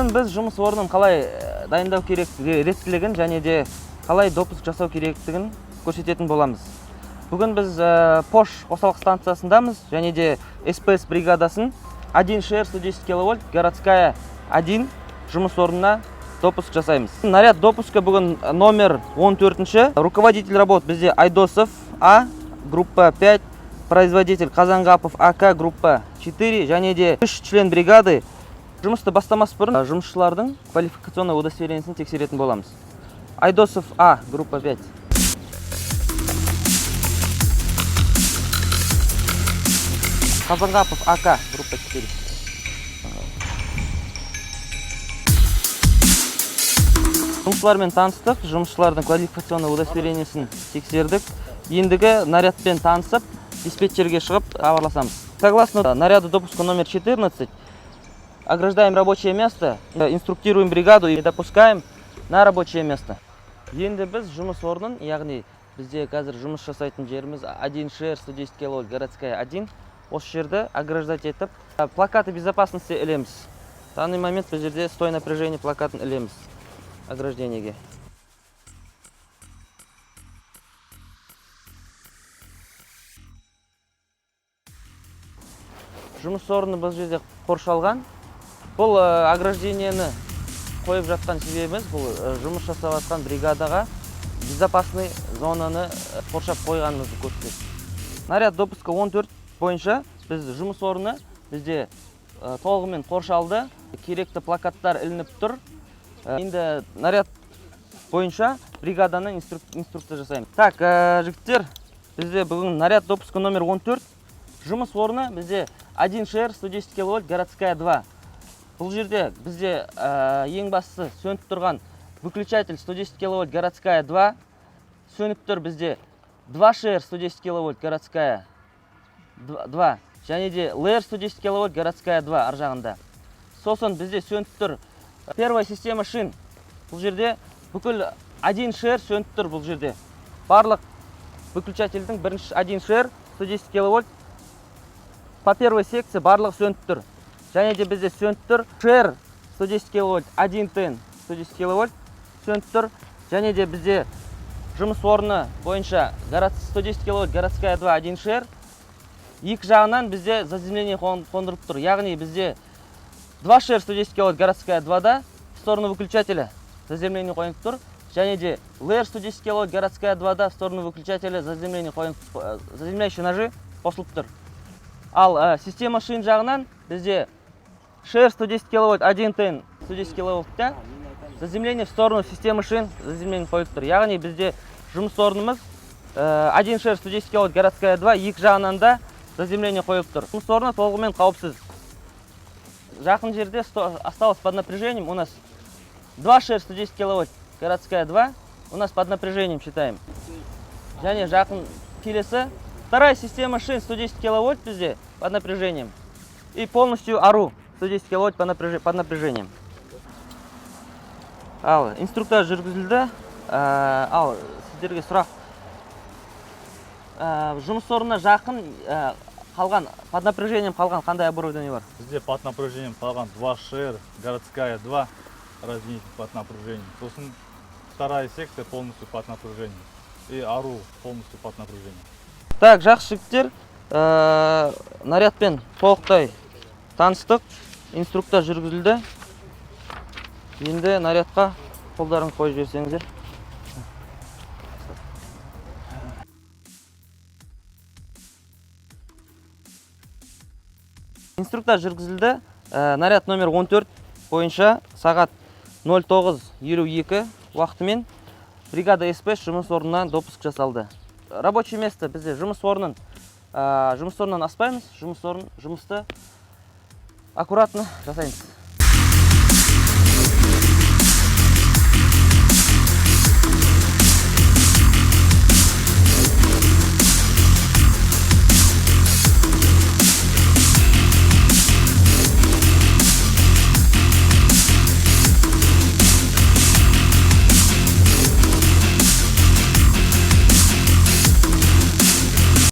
Бүгін біз жұмыс орнын қалай дайындау керектігін және де қалай допуск жасау керектігін көрсететін боламыз. Бүгін біз Пош қосалқы станциясындамыз және де СПС бригадасын 1ШР 110 кВт городская 1 жұмыс орнына допуск жасаймыз. Наряд допуска бүгін номер 14-ші. Руководитель работ бізде Айдосов А, группа 5, производитель Қазанғапов АК, группа 4 және де 3 член бригады. Жұмысты бастамас бұрын жұмысшылардың квалификационный удостоверениесін тексеретін боламыз. Айдосов А, группа 5. Қазанғапов АК, группа 4. Жұмысшылармен таныстық, жұмысшылардың квалификационный удостоверениесін тексердік. Ендігі нарядпен танысып, диспетчерге шығып хабарласамыз. Согласно наряду допуска номер 14, ограждаем рабочее место, инструктируем бригаду и допускаем на рабочее место. Енді біз жұмыс орнын, яғни бізде қазір жұмыс жасайтын жеріміз 1ШР 110 кВт городская 1. Осы жерді ограждать етіп, плакаты безопасности ілеміз. В данный момент біз жерде стой напряжение плакатын ілеміз ограждениеге. Жұмыс орны бұл жерде қоршалған. Бұл ограждениені қойып жатқан себебіміз, бұл жұмыс жасап жатқан бригадаға безопасный зонаны қоршап қойғанымызды көрсетеді. Наряд допуска 14 бойынша біз жұмыс орны бізде толығымен қоршалды. Керекті плакаттар ілініп тұр. Енді наряд бойынша бригаданың инструкция жасаймыз. Так, жігіттер, бізде бүгін наряд допуска номер 14. Жұмыс орны бізде 1ШР 110 кВт городская 2. Бұл жерде бізде ең бастысы сөніп тұрған выключатель 110 кВт городская 2. Сөніп тұр бізде 2ШР 110 кВт городская 2. Және де ЛР 110 кВт городская 2 аржағында. Сосын бізде сөніп тұр первая система шин. Бұл жерде бүкіл 1ШР сөніп тұр бұл жерде. Барлық выключательдің 1ШР 110 кВт по первой секции барлық сөніп тұр. Және де бізде сөніп тұр ШР 110 кВт 1 тен 110 кВт сөніп тұр. Және де бізде жұмыс орны бойынша 110 кВт городская 2 1ШР. Екі жағынан бізде заземление қондырып тұр. Яғни бізде 2ШР 110 кВт городская 2-да в сторону выключателя заземление қойып тұр. Және де ЛР 110 кВт городская 2-да в сторону выключателя заземление қойып, заземляющие ножи қосылып тұр. Ал система шин жағынан бізде ШР 110 кВт 1 тен 110 кВт-та заземление в сторону системы шин заземление қойып тұр. Яғни бізде жұмыс орнымыз 1ШР 110 кВт городская 2 екі жағынан да заземление қойып тұр. Жұмыс орны толығымен қауіпсіз. Жақын жерде осталось под напряжением у нас 2ШР 110 кВт городская 2 у нас под напряжением считаем. Және жақын келесі вторая система шин 110 кВт бізде под напряжением. И полностью АРУ 110 кВт под напряжением. Ал инструктаж жүргізілді. Ал сіздерге сұрақ. Жұмыс орнына жақын қалған, под напряжением қалған қандай оборудование бар? Бізде под напряжением қалған 2ШР городская 2 разделитель под напряжением. Сосын вторая секция полностью под напряжением. И АРУ полностью под напряжением. Так, жақсы жігіттер, нарядпен толықтай таныстық, инструктаж жүргізілді. Енді нарядқа қолдарыңызды қойып жіберсеңіздер. Инструктаж жүргізілді. Наряд номер 14 бойынша сағат 09:52 уақытымен бригада СПС жұмыс орнынан допуск жасалды. Рабочий место бізде жұмыс орнынан аспаймыз. Жұмысты аккуратно жасаймыз.